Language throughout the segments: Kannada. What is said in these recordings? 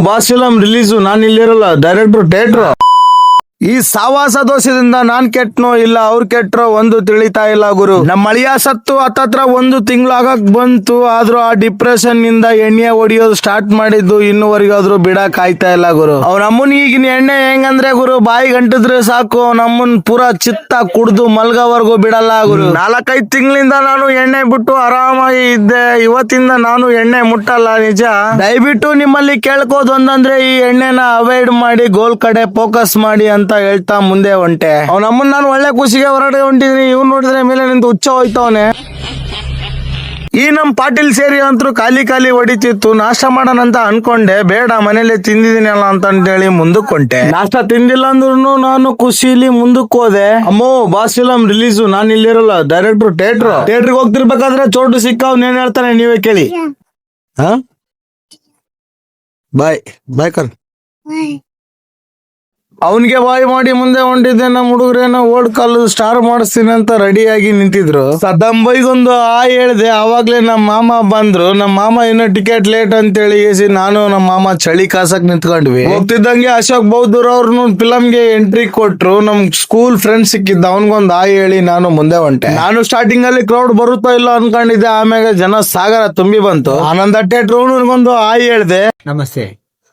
ಬಾಸ್ ಫಿಲಂ ರಿಲೀಸು ನಾನು ಇಲ್ಲಿರಲ್ಲ, ಡೈರೆಕ್ಟ್ರು ಥಿಯೇಟ್ರು. ಈ ಸಾವಾಸ ದೋಷದಿಂದ ನಾನ್ ಕೆಟ್ನೋ ಇಲ್ಲ ಅವ್ರು ಕೆಟ್ರೋ ಒಂದು ತಿಳಿತಾ ಇಲ್ಲ ಗುರು. ನಮ್ಮ ಅಳಿಯ ಸತ್ತು ಹತ್ತತ್ರ 1 ತಿಂಗಳು ಆಗಕ್ ಬಂತು. ಆದ್ರೂ ಆ ಡಿಪ್ರೆಷನ್ ನಿಂದ ಎಣ್ಣೆ ಹೊಡಿಯೋದು ಸ್ಟಾರ್ಟ್ ಮಾಡಿದ್ದು ಇನ್ನುವರೆಗಾದ್ರೂ ಬಿಡಕ್ ಆಯ್ತಾ ಇಲ್ಲ ಗುರು. ಅವ್ನ ಅಮ್ಮನ್ ಈಗಿನ ಎಣ್ಣೆ ಹೆಂಗಂದ್ರೆ ಗುರು, ಬಾಯಿ ಗಂಟಿದ್ರೆ ಸಾಕು ನಮ್ಮನ್ ಪೂರಾ ಚಿತ್ತ ಕುಡ್ದು ಮಲ್ಗವರೆಗೂ ಬಿಡಲ್ಲ ಗುರು. 4-5 ತಿಂಗಳಿಂದ ನಾನು ಎಣ್ಣೆ ಬಿಟ್ಟು ಆರಾಮಾಗಿ ಇದ್ದೆ. ಇವತ್ತಿಂದ ನಾನು ಎಣ್ಣೆ ಮುಟ್ಟಲ್ಲ ನಿಜ. ದಯವಿಟ್ಟು ನಿಮ್ಮಲ್ಲಿ ಕೇಳ್ಕೋದು ಅಂತಂದ್ರೆ ಈ ಎಣ್ಣೆನ ಅವಾಯ್ಡ್ ಮಾಡಿ ಗೋಲ್ ಕಡೆ ಫೋಕಸ್ ಮಾಡಿ ಅಂತ ಹೇಳ್ತಾ ಮುಂದೆ ಹೊಂಟೆ. ಅವನಮ್ಮನ್ ನಾನು ಒಳ್ಳೆ ಖುಷಿಗೆ ಹೊರಗಡೆ ಹೊಂಟಿದೀನಿ. ಇವ್ನು ನೋಡಿದ್ರೆ ಮೇಲೆ ನಿಂತು ಹುಚ್ಚ ಹೋಯ್ತವನೆ. ಈ ನಮ್ ಪಾಟೀಲ್ ಸೇರಿ ಅಂತೂ ಖಾಲಿ ಹೊಡಿತಿತ್ತು. ನಾಷ್ಟ ಮಾಡೋಣ ಅಂತ ಅನ್ಕೊಂಡೆ, ಬೇಡ ಮನೇಲಿ ತಿಂದಿದ್ದೀನಲ್ಲ ಅಂತ ಹೇಳಿ ಮುಂದಕ್ಕೆ ಹೊಂಟೆ. ನಾಷ್ಟ ತಿಂದಿಲ್ಲ ಅಂದ್ರೂ ನಾನು ಖುಷಿಲಿ ಮುಂದಕ್ಕೆ ಹೋದೆ. ಅಮ್ಮೋ ಬಾಸ್ ಫಿಲಂ ರಿಲೀಸು ನಾನು ಇಲ್ಲಿರಲ್ಲ, ಡೈರೆಕ್ಟ್ರು ಥಿಯೇಟ್ರಿಗೆ ಹೋಗ್ತಿರ್ಬೇಕಾದ್ರೆ ಚೋಟು ಸಿಕ್ಕ ಅವ್ನು ಏನ್ ಹೇಳ್ತಾನೆ ನೀವೇ ಕೇಳಿ. ಬಾಯ್ ಕರ್ ಅವನ್ಗೆ ಬಾಯ್ ಮಾಡಿ ಮುಂದೆ ಹೊಂಟಿದ್ದೆ. ನಮ್ಮ ಹುಡುಗರೇನೋ ಓಲ್ಡ್ ಕಾಲ್ ಸ್ಟಾರ್ ಮಾಡಿಸ್ತೀನಿ ಅಂತ ರೆಡಿ ಆಗಿ ನಿಂತಿದ್ರು. ಸದಂಬೈಗೊಂದು ಹೇಳ್ದೆ. ಅವಾಗ್ಲೇ ನಮ್ಮ ಮಾಮ ಬಂದ್ರು. ನಮ್ಮ ಮಾಮ ಇನ್ನೂ ಟಿಕೆಟ್ ಲೇಟ್ ಅಂತೇಳಿ ನಾನು ನಮ್ಮ ಮಾಮ ಚಳಿ ಕಾಸಕ್ ನಿಂತ್ಕೊಂಡ್ವಿ. ಹೋಗ್ತಿದ್ದಂಗೆ ಅಶೋಕ್ ಬೌದ್ಧೂರ್ ಅವ್ರನ್ನು ಫಿಲಂಗೆ ಎಂಟ್ರಿ ಕೊಟ್ರು. ನಮ್ ಸ್ಕೂಲ್ ಫ್ರೆಂಡ್ ಸಿಕ್ಕಿದ್ದ, ಅವನ್ಗೊಂದು ಹೇಳಿ ನಾನು ಮುಂದೆ ಹೊಂಟೆ. ನಾನು ಸ್ಟಾರ್ಟಿಂಗ್ ಅಲ್ಲಿ ಕ್ರೌಡ್ ಬರುತ್ತೋ ಇಲ್ಲ ಅನ್ಕೊಂಡಿದ್ದೆ. ಆಮೇಲೆ ಜನ ಸಾಗರ ತುಂಬಿ ಬಂತು. ಆನಂದ ಥಿಯೇಟರ್ ಹೇಳ್ದೆ. ನಮಸ್ತೆ,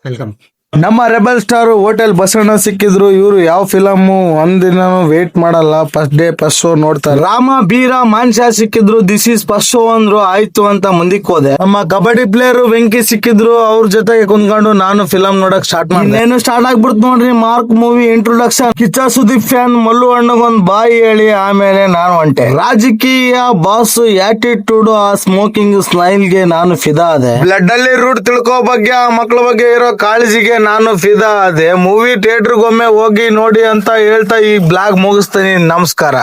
ವೆಲ್ಕಮ್. ನಮ್ಮ ರೆಬಲ್ ಸ್ಟಾರ್ ಹೋಟೆಲ್ ಬಸಣ್ಣ ಸಿಕ್ಕಿದ್ರು. ಇವರು ಯಾವ ಫಿಲಮ್ ಒಂದಿನ ವೇಟ್ ಮಾಡಲ್ಲ, ಫಸ್ಟ್ ಡೇ ಫಸ್ಟ್ ಶೋ ನೋಡ್ತಾರೆ. ರಾಮ ಬೀರ ಮಾನ್ಶಾ ಸಿಕ್ಕಿದ್ರು. ದಿಸ್ ಈಸ್ ಫಸ್ಟ್ ಶೋ ಅಂದ್ರು. ಆಯ್ತು ಅಂತ ಮುಂದಕ್ಕೆ ಹೋದೆ. ನಮ್ಮ ಕಬಡ್ಡಿ ಪ್ಲೇಯರ್ ವೆಂಕಿ ಸಿಕ್ಕಿದ್ರು. ಅವ್ರ ಜೊತೆಗೆ ಕುಂತ್ಕೊಂಡು ನಾನು ಫಿಲಂ ನೋಡಕ್ ಸ್ಟಾರ್ಟ್ ಮಾಡಿ. ಇನ್ನೇನು ಸ್ಟಾರ್ಟ್ ಆಗ್ಬಿಡ್ತು ನೋಡ್ರಿ. Mark movie introduction. Kichcha Sudeep fan Mallu ಅಣ್ಣಗೊಂದ್ ಬಾಯಿ ಹೇಳಿ ಆಮೇಲೆ ನಾನು ಹೊಂಟೆ. ರಾಜಕೀಯ ಬಾಸ್ ಆಟಿಟ್ಯೂಡ್, ಆ ಸ್ಮೋಕಿಂಗ್ ಸ್ಮೈಲ್ ಗೆ ನಾನು ಫಿದಾ ಅದೆ. ಬ್ಲಡ್ ಅಲ್ಲಿ ರೂಟ್ ತಿಳ್ಕೋ ಬಗ್ಗೆ, ಆ ಮಕ್ಳ ಬಗ್ಗೆ ಇರೋ ಕಾಳಜಿಗೆ ನಾನು ಫಿದಾ ಅದೆ. ಮೂವಿ ಥಿಯೇಟರ್ಗೊಮ್ಮೆ ಹೋಗಿ ನೋಡಿ ಅಂತ ಹೇಳ್ತಾ ಈ ಬ್ಲಾಗ್ ಮುಗಿಸ್ತೀನಿ. ನಮಸ್ಕಾರ.